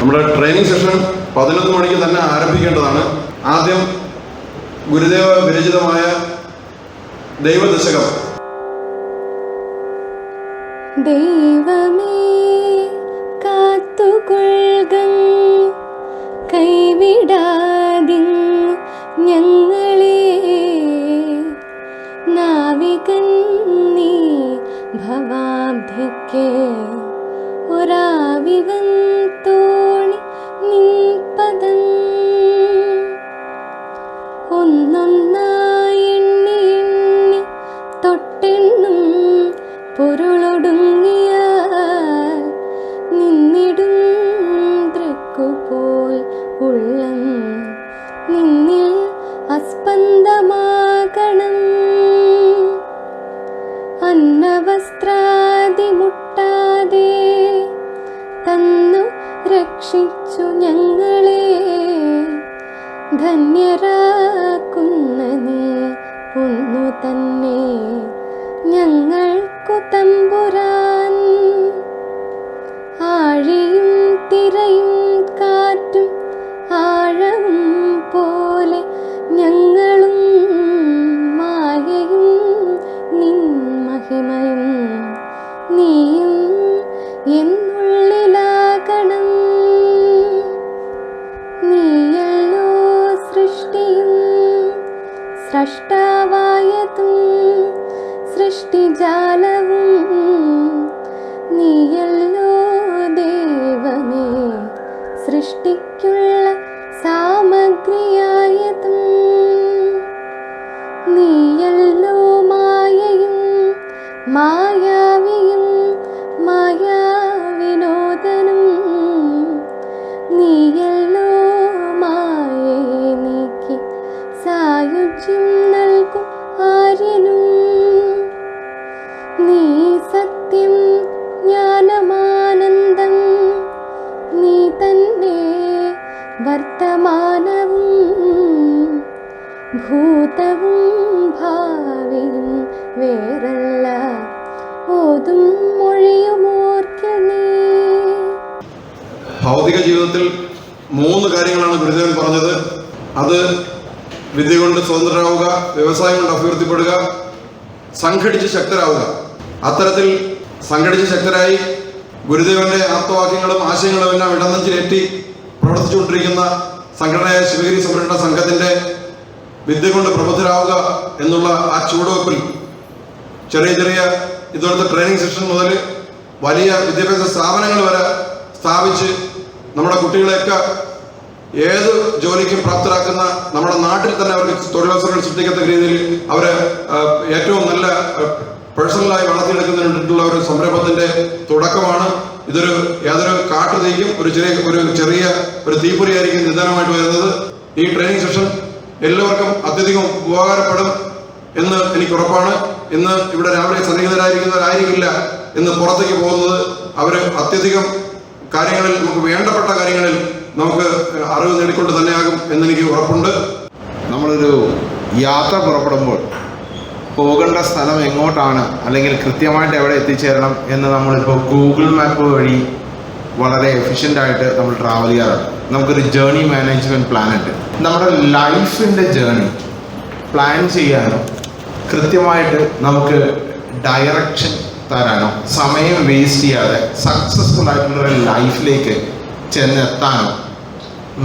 നമ്മുടെ training session 11 മണിക്ക് തന്നെ ആരംഭിക്കേണ്ടതാണ്. ആദ്യം ഗുരുദേവ വിരചിതമായ ദൈവദശകം. ദൈവമേ കാത്തുകൊള്ളുക, കൈവിടാതെ ഞങ്ങളെ, നാവികൻ നീ ഭവാബ്ധിക്ക് ഒരാവിവൻ തോണി നിൻ പദം. ഒന്നൊന്നായി എണ്ണി എണ്ണി തൊട്ടെണ്ണും പൊരുളൊടുങ്ങിയാൽ നിന്നിടും തൃക്കുപോൽ ഉള്ളം നിന്നിൽ അസ്പന്ദമാകണം. അന്നവസ്ത്രാദി മുട്ടാതെ തന്നു രക്ഷിച്ചു ഞങ്ങളെ, ധന്യരാക്കുന്ന നീ ഒന്നു തന്നെ ഞങ്ങൾക്കു തമ്പുരാൻ. ആഴിയും തിരയും കാറ്റും ആഴവും പോലെ ഞങ്ങളും മായയും നിൻ മഹിമയും നീയും എന്നുള്ളിലാകണം. നീയല്ലോ സൃഷ്ടിയും സ്രഷ്ടാവായതും സൃഷ്ടിജാലവും, നീയല്ലോ ദൈവമേ സൃഷ്ടിക്കുള്ള സാമഗ്രിയായതും. നീയല്ലോ മായയും മായാവിയും മായാവിനോദനും, നീയല്ലോ മായയെ നീക്കി സായുജ്യം നൽകും ആര്യനും. നീ സത്യം ജ്ഞാനമാനന്ദം, നീ തന്നെ വർത്തമാനവും ഭൂതവും ഭാവിയും വേറല്ല, ഓതും മൊഴിയുമോർക്കൽ നീ. ഭൗതിക ജീവിതത്തിൽ 3 കാര്യങ്ങളാണ് ഗുരുദേവൻ പറഞ്ഞത്. അത് വിദ്യ കൊണ്ട് സ്വതന്ത്രരാവുക, വ്യവസായം കൊണ്ട് അഭിവൃദ്ധിപ്പെടുക, സംഘടിച്ച് ശക്തരാവുക. അത്തരത്തിൽ സംഘടിച്ച് ശക്തരായി ഗുരുദേവന്റെ ആപ്തവാക്യങ്ങളും ആശയങ്ങളും എല്ലാം ഇടനെഞ്ചിലേറ്റി പ്രവർത്തിച്ചുകൊണ്ടിരിക്കുന്ന സംഘടനയായ ശിവഗിരി സംരക്ഷണ സംഘത്തിന്റെ വിദ്യ കൊണ്ട് പ്രബുദ്ധരാവുക എന്നുള്ള ആ ചുവടുവെപ്പിൽ ചെറിയ ചെറിയ ഇതുപോലത്തെ ട്രെയിനിങ് സെഷൻ മുതൽ വലിയ വിദ്യാഭ്യാസ സ്ഥാപനങ്ങൾ വരെ സ്ഥാപിച്ച് നമ്മുടെ കുട്ടികളെയൊക്കെ ഏത് ജോലിക്കും പ്രാപ്തരാക്കുന്ന, നമ്മുടെ നാട്ടിൽ തന്നെ അവർക്ക് തൊഴിലവസരങ്ങൾ സൃഷ്ടിക്കത്തക്ക രീതിയിൽ അവരെ ഏറ്റവും നല്ല പേഴ്സണലായി വളർത്തിയെടുക്കുന്നതിനുള്ള ഒരു സംരംഭത്തിന്റെ തുടക്കമാണ്. ഇതൊരു യാതൊരു കാട്ടുതീക്കും ഒരു ചെറിയ തീപ്പൊരിയായിരിക്കും നിദാനമായിട്ട് വരുന്നത്. ഈ ട്രെയിനിങ് സെഷൻ എല്ലാവർക്കും അത്യധികം ഉപകാരപ്പെടും എന്ന് എനിക്ക് ഉറപ്പാണ്. ഇന്ന് ഇവിടെ രാവിലെ സന്നിഹിതരായിരിക്കുന്നവരായിരിക്കില്ല ഇന്ന് പുറത്തേക്ക് പോകുന്നത്. അവർ അത്യധികം കാര്യങ്ങളിൽ, നമുക്ക് വേണ്ടപ്പെട്ട കാര്യങ്ങളിൽ നമുക്ക് അറിവ് നേടിക്കൊണ്ട് തന്നെയാകും എന്നെനിക്ക് ഉറപ്പുണ്ട്. നമ്മളൊരു യാത്ര പുറപ്പെടുമ്പോൾ പോകേണ്ട സ്ഥലം എങ്ങോട്ടാണ്, അല്ലെങ്കിൽ കൃത്യമായിട്ട് എവിടെ എത്തിച്ചേരണം എന്ന് നമ്മളിപ്പോൾ ഗൂഗിൾ മാപ്പ് വഴി വളരെ എഫിഷ്യൻ്റായിട്ട് നമ്മൾ ട്രാവൽ ചെയ്യാറുണ്ട്. നമുക്കൊരു ജേർണി മാനേജ്മെൻറ്റ് പ്ലാൻ ഉണ്ട്. നമ്മുടെ ലൈഫിൻ്റെ ജേർണി പ്ലാൻ ചെയ്യാനോ കൃത്യമായിട്ട് നമുക്ക് ഡയറക്ഷൻ തരാനോ സമയം വേസ്റ്റ് ചെയ്യാതെ സക്സസ്ഫുൾ ആയിട്ടുള്ളൊരു ലൈഫിലേക്ക് ചെന്നെത്താനോ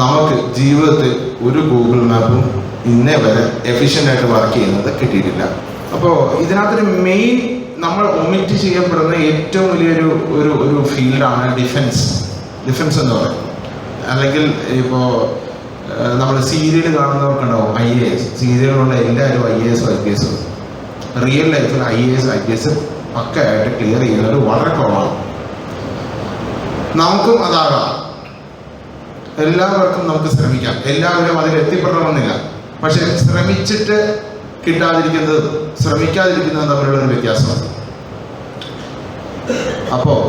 നമുക്ക് ജീവിതത്തിൽ ഒരു ഗൂഗിൾ മാപ്പും ഇന്നേ വരെ എഫിഷ്യൻ്റായിട്ട് വർക്ക് ചെയ്യുന്നത് കിട്ടിയിട്ടില്ല. അപ്പോൾ ഇതിനകത്തൊരു മെയിൻ നമ്മൾ ഒമിറ്റ് ചെയ്യപ്പെടുന്ന ഏറ്റവും വലിയൊരു ഒരു ഫീൽഡാണ് ഡിഫൻസ് എന്ന് പറയുന്നത്. അല്ലെങ്കിൽ ഇപ്പോൾ നമ്മൾ സീരിയൽ കാണുന്നവർക്കുണ്ടാവും IAS, സീരിയലുള്ള എല്ലാവരും IAS IPS. റിയൽ ലൈഫിൽ IAS IPS ഒക്കെ ആയിട്ട് ക്ലിയർ ചെയ്യുന്നത് വളരെ കുറവാണ്. നമുക്കും അതാകാം, എല്ലാവർക്കും നമുക്ക് ശ്രമിക്കാം, എല്ലാവരും അതിൽ എത്തിപ്പെടണമെന്നില്ല. പക്ഷെ ശ്രമിച്ചിട്ട് കിട്ടാതിരിക്കുന്നത് ശ്രമിക്കാതിരിക്കുന്നത് തമ്മിലുള്ള ഒരു വ്യത്യാസമാണ്. അപ്പോൾ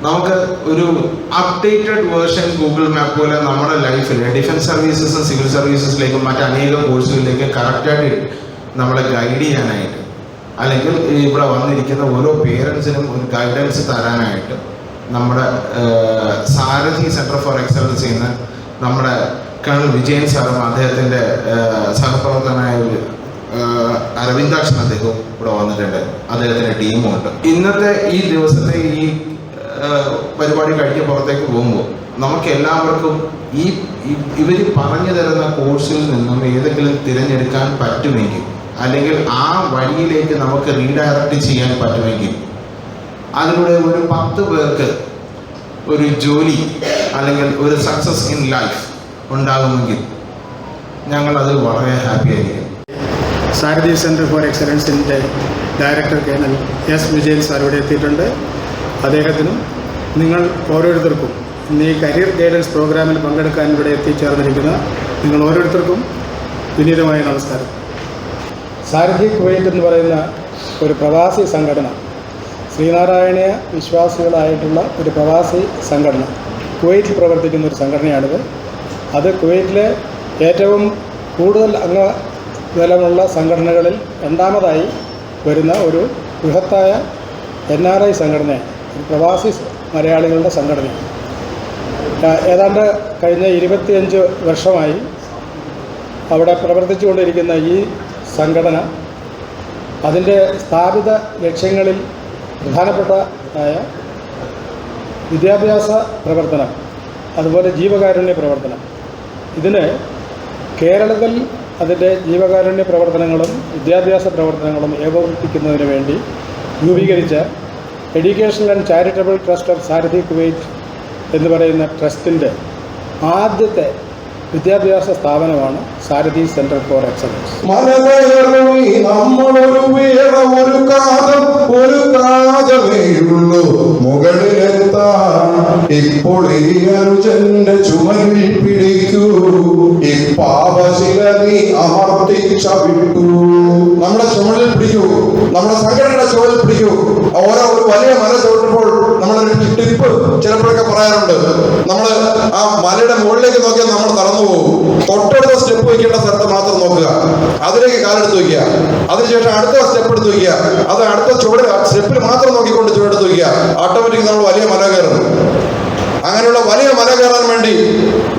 നമുക്ക് ഒരു അപ്ഡേറ്റഡ് വേർഷൻ ഗൂഗിൾ മാപ്പ് പോലെ നമ്മുടെ ലൈഫിൽ ഡിഫൻസ് സർവീസസും സിവിൽ സർവീസസിലേക്കും മറ്റനേകം കോഴ്സുകളിലേക്കും കറക്റ്റായിട്ട് നമ്മളെ ഗൈഡ് ചെയ്യാനായിട്ട്, അല്ലെങ്കിൽ ഇവിടെ വന്നിരിക്കുന്ന ഓരോ പേരൻസിനും ഒരു ഗൈഡൻസ് തരാനായിട്ട് നമ്മുടെ സാരഥി സെൻറ്റർ ഫോർ എക്സലൻസ് ചെയ്യുന്ന നമ്മുടെ കേണൽ വിജയൻ സാറും അദ്ദേഹത്തിൻ്റെ സഹപ്രവർത്തകനായ അരവിന്ദാക്ഷൻ അദ്ദേഹവും ഇവിടെ വന്നിട്ടുണ്ട്, അദ്ദേഹത്തിൻ്റെ ടീമുമുണ്ട്. ഇന്നത്തെ ഈ ദിവസത്തെ ഈ പരിപാടി കഴിഞ്ഞ് പുറത്തേക്ക് പോകുമ്പോൾ നമുക്ക് എല്ലാവർക്കും ഇവർ പറഞ്ഞു തരുന്ന കോഴ്സിൽ നിന്നും ഏതെങ്കിലും തിരഞ്ഞെടുക്കാൻ പറ്റുമെങ്കിൽ, അല്ലെങ്കിൽ ആ വഴിയിലേക്ക് നമുക്ക് റീഡയറക്റ്റ് ചെയ്യാൻ പറ്റുമെങ്കിൽ, അതിലൂടെ ഒരു 10 പേർക്ക് ഒരു ജോലി അല്ലെങ്കിൽ ഒരു സക്സസ് ഇൻ ലൈഫ് ഉണ്ടാകുമെങ്കിൽ ഞങ്ങൾ അതിൽ വളരെ ഹാപ്പി ആയിരിക്കും. സാരഥി സെൻറ്റർ ഫോർ എക്സലൻസിൻ്റെ director colonel S Vijayan sir ഇവിടെ എത്തിയിട്ടുണ്ട്. അദ്ദേഹത്തിനും നിങ്ങൾ ഓരോരുത്തർക്കും ഇന്ന് ഈ കരിയർ ഗൈഡൻസ് പ്രോഗ്രാമിൽ പങ്കെടുക്കാൻ ഇവിടെ എത്തിച്ചേർന്നിരിക്കുന്ന നിങ്ങൾ ഓരോരുത്തർക്കും വിനീതമായ നമസ്കാരം. സാരഥി കുവൈറ്റ് എന്ന് പറയുന്ന ഒരു പ്രവാസി സംഘടന, ശ്രീനാരായണീയ വിശ്വാസികളായിട്ടുള്ള ഒരു പ്രവാസി സംഘടന, കുവൈറ്റിൽ പ്രവർത്തിക്കുന്ന ഒരു സംഘടനയാണിത്. അത് കുവൈറ്റിലെ ഏറ്റവും കൂടുതൽ അംഗബലമുള്ള സംഘടനകളിൽ രണ്ടാമതായി വരുന്ന ഒരു ബൃഹത്തായ NRI സംഘടനയാണ്, പ്രവാസി മലയാളികളുടെ സംഘടനയാണ്. ഏതാണ്ട് കഴിഞ്ഞ 25 വർഷമായി അവിടെ പ്രവർത്തിച്ചുകൊണ്ടിരിക്കുന്ന ഈ സംഘടന അതിൻ്റെ സ്ഥാപിത ലക്ഷ്യങ്ങളിൽ പ്രധാനപ്പെട്ടതായ വിദ്യാഭ്യാസ പ്രവർത്തനം, അതുപോലെ ജീവകാരുണ്യ പ്രവർത്തനം, ഇതിന് കേരളത്തിൽ അതിൻ്റെ ജീവകാരുണ്യ പ്രവർത്തനങ്ങളും വിദ്യാഭ്യാസ പ്രവർത്തനങ്ങളും ഏകോപിപ്പിക്കുന്നതിന് വേണ്ടി രൂപീകരിച്ച educational and charitable trust of Sarathi Kuwait എന്ന് പറയുന്ന ട്രസ്റ്റിൻ്റെ ആദ്യത്തെ വിദ്യാഭ്യാസ സ്ഥാപനമാണ് സാരഥി സെൻറ്റർ ഫോർ എക്സലൻസ്. ഇപ്പോൾ ഈ അനുജന്റെ ചുമലിൽ പിടിക്കൂ, ഇപ്പാവശില നീ അമർത്തിച്ച വിട്ടു. നമ്മുടെ ചുമലിൽ പിടിക്കൂ, നമ്മുടെ സംഘടനയുടെ ചുമലിൽ പിടിക്കൂ. ഓരോ ഒരു വലിയ മല ചോട്ടുമ്പോൾ നമ്മളൊരു ടിപ്പ് ചിലപ്പോഴൊക്കെ പറയാറുണ്ട്. നമ്മൾ ആ മലയുടെ മുകളിലേക്ക് നോക്കിയാൽ നമ്മൾ തളർന്നു പോകും. തൊട്ടടുത്ത സ്റ്റെപ്പ് വയ്ക്കേണ്ട സ്ഥലത്ത് മാത്രം നോക്കുക, അതിലേക്ക് കാലെടുത്ത് വയ്ക്കുക. അതിനുശേഷം അടുത്ത സ്റ്റെപ്പ് എടുത്ത് വയ്ക്കുക, അത് അടുത്ത ചുവട് സ്റ്റെപ്പിൽ മാത്രം നോക്കിക്കൊണ്ട് ചുവടെടുത്ത് വയ്ക്കുക. ഓട്ടോമാറ്റിക് നമ്മൾ വലിയ മല കയറും. അങ്ങനെയുള്ള വലിയ മല കയറാൻ വേണ്ടി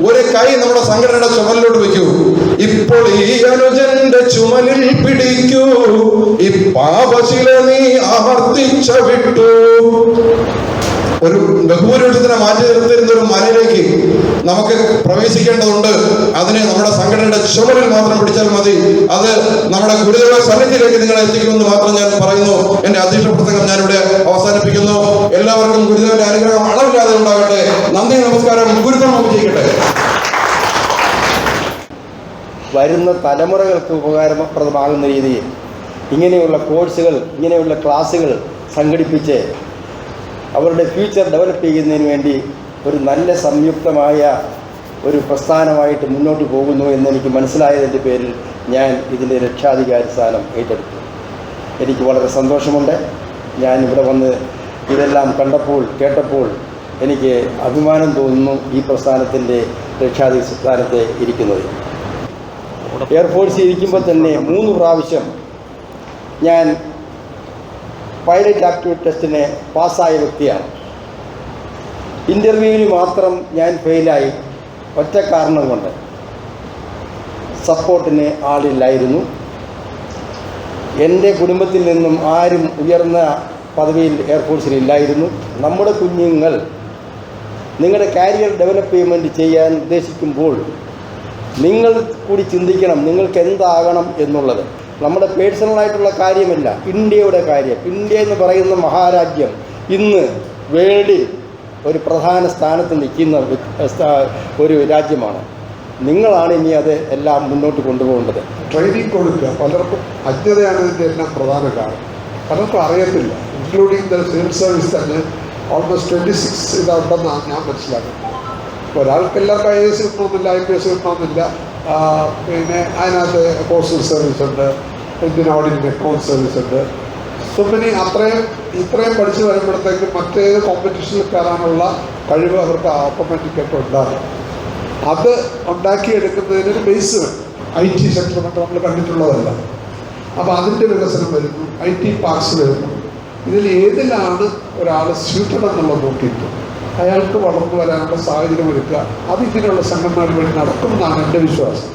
ഒരു കൈ നമ്മുടെ സംഘടനയുടെ ചുമലിലോട്ട് വെക്കൂ. ഇപ്പോൾ ഈ അനുജന്റെ ചുമലിൽ പിടിക്കൂ, ഈ പാപശില നീ ആവർത്തിച്ച വിട്ടു. ഒരു ബഹുഭൂരിപക്ഷത്തിനെ മാറ്റി നിർത്തിയിരുന്ന ഒരു മലയിലേക്ക് നമുക്ക് പ്രവേശിക്കേണ്ടതുണ്ട്. അതിനെ നമ്മുടെ സംഘടനയുടെ ചുമലിൽ മാത്രം പിടിച്ചാൽ മതി. അത് നമ്മുടെ ഗുരുദേവ സന്നിധിയിലേക്ക് നിങ്ങളെ എത്തിക്കുമെന്ന് മാത്രം ഞാൻ പറയുന്നു. എന്റെ അധ്യക്ഷ പ്രസംഗം ഞാനിവിടെ അവസാനിപ്പിക്കുന്നു. എല്ലാവർക്കും ഗുരുദേവന്റെ അനുഗ്രഹം അളവില്ലാതെ ഉണ്ടാകട്ടെ. നന്ദി, നമസ്കാരം. ഗുരുത്വം വിജയിക്കട്ടെ. വരുന്ന തലമുറകൾക്ക് ഉപകാരപ്രദമാകുന്ന രീതിയിൽ ഇങ്ങനെയുള്ള കോഴ്സുകൾ, ഇങ്ങനെയുള്ള ക്ലാസ്സുകൾ സംഘടിപ്പിച്ച് അവരുടെ ഫ്യൂച്ചർ ഡെവലപ്പ് ചെയ്യുന്നതിന് വേണ്ടി ഒരു നല്ല സംയുക്തമായ ഒരു പ്രസ്ഥാനമായിട്ട് മുന്നോട്ട് പോകുന്നു എന്നെനിക്ക് മനസ്സിലായതിൻ്റെ പേരിൽ ഞാൻ ഇതിൻ്റെ രക്ഷാധികാരി സ്ഥാനം ഏറ്റെടുത്തു. എനിക്ക് വളരെ സന്തോഷമുണ്ട്. ഞാൻ ഇവിടെ വന്ന് ഇതെല്ലാം കണ്ടപ്പോൾ കേട്ടപ്പോൾ എനിക്ക് അഭിമാനം തോന്നുന്നു ഈ പ്രസ്ഥാനത്തിൻ്റെ രക്ഷാധികാരി സ്ഥാനത്ത് ഇരിക്കുന്നത്. എയർഫോഴ്സിൽ ഇരിക്കുമ്പോൾ തന്നെ 3 പ്രാവശ്യം ഞാൻ പൈലറ്റ് ആപ്റ്റിറ്റ്യൂഡ് ടെസ്റ്റിന് പാസ്സായ വ്യക്തിയാണ്. ഇൻ്റർവ്യൂവിൽ മാത്രം ഞാൻ ഫെയിലായി. ഒറ്റ കാരണം കൊണ്ട് സപ്പോർട്ടിന് ആളില്ലായിരുന്നു. എൻ്റെ കുടുംബത്തിൽ നിന്നും ആരും ഉയർന്ന പദവിയിൽ എയർഫോഴ്സിലില്ലായിരുന്നു. നമ്മുടെ കുഞ്ഞുങ്ങൾ നിങ്ങളുടെ കാരിയർ ഡെവലപ്മെൻറ്റ് ചെയ്യാൻ ഉദ്ദേശിക്കുമ്പോൾ നിങ്ങൾ കൂടി ചിന്തിക്കണം നിങ്ങൾക്ക് എന്താകണം എന്നുള്ളത്. നമ്മുടെ പേഴ്സണലായിട്ടുള്ള കാര്യമല്ല, ഇന്ത്യയുടെ കാര്യം. ഇന്ത്യ എന്ന് പറയുന്ന മഹാരാജ്യം ഇന്ന് വേൾഡിൽ ഒരു പ്രധാന സ്ഥാനത്ത് നിൽക്കുന്ന ഒരു രാജ്യമാണ്. നിങ്ങളാണ് ഇനി അത് എല്ലാം മുന്നോട്ട് കൊണ്ടുപോകേണ്ടത്. ട്രെയിനിങ് കൊടുക്കുക. പലർക്കും അജ്ഞതയാണ് ഇതിൻ്റെ എല്ലാം പ്രധാന കാരണം. പലർക്കും അറിയത്തില്ല, ഇൻക്ലൂഡിങ് ദ സിവിൽ സർവീസ് തന്നെ ഓൾമോസ്റ്റ് 26 ഇതുണ്ടെന്നാണ് ഞാൻ മനസ്സിലാക്കുന്നത്. ഒരാൾക്ക് എല്ലാവർക്കും IAS കിട്ടണമെന്നില്ല, IPS കിട്ടണമെന്നില്ല. പിന്നെ അതിനകത്ത് പോസ്റ്റൽ സർവീസ് ഉണ്ട്, ഇന്ത്യൻ ഓഡിറ്റ് അക്കൗണ്ട് സർവീസ് ഉണ്ട്. സോ പിന്നെ ഇത്രയും പഠിച്ചു വരുമ്പോഴത്തേക്കും മറ്റേത് കോമ്പറ്റീഷനിൽ കയറാനുള്ള കഴിവ് അവർക്ക് ഓട്ടോമാറ്റിക്കായിട്ട് ഉണ്ടാകും. അത് ഉണ്ടാക്കിയെടുക്കുന്നതിനൊരു ബേസ് വേണം. IT സെക്ടർ മറ്റും നമ്മൾ കണ്ടിട്ടുള്ളതല്ല. അപ്പോൾ അതിൻ്റെ വികസനം വരുന്നു, IT പാർക്സ് വരുന്നു. ഇതിൽ ഏതിലാണ് ഒരാൾ സ്യൂട്ടഡ് എന്നുള്ളത് നോക്കിയിട്ട് അയാൾക്ക് വളർന്നു വരാനുള്ള സാഹചര്യം ഒരുക്കുക. അത് ഇങ്ങനെയുള്ള സംഘടനകൾ വഴി നടക്കുമെന്നാണ് എൻ്റെ വിശ്വാസം.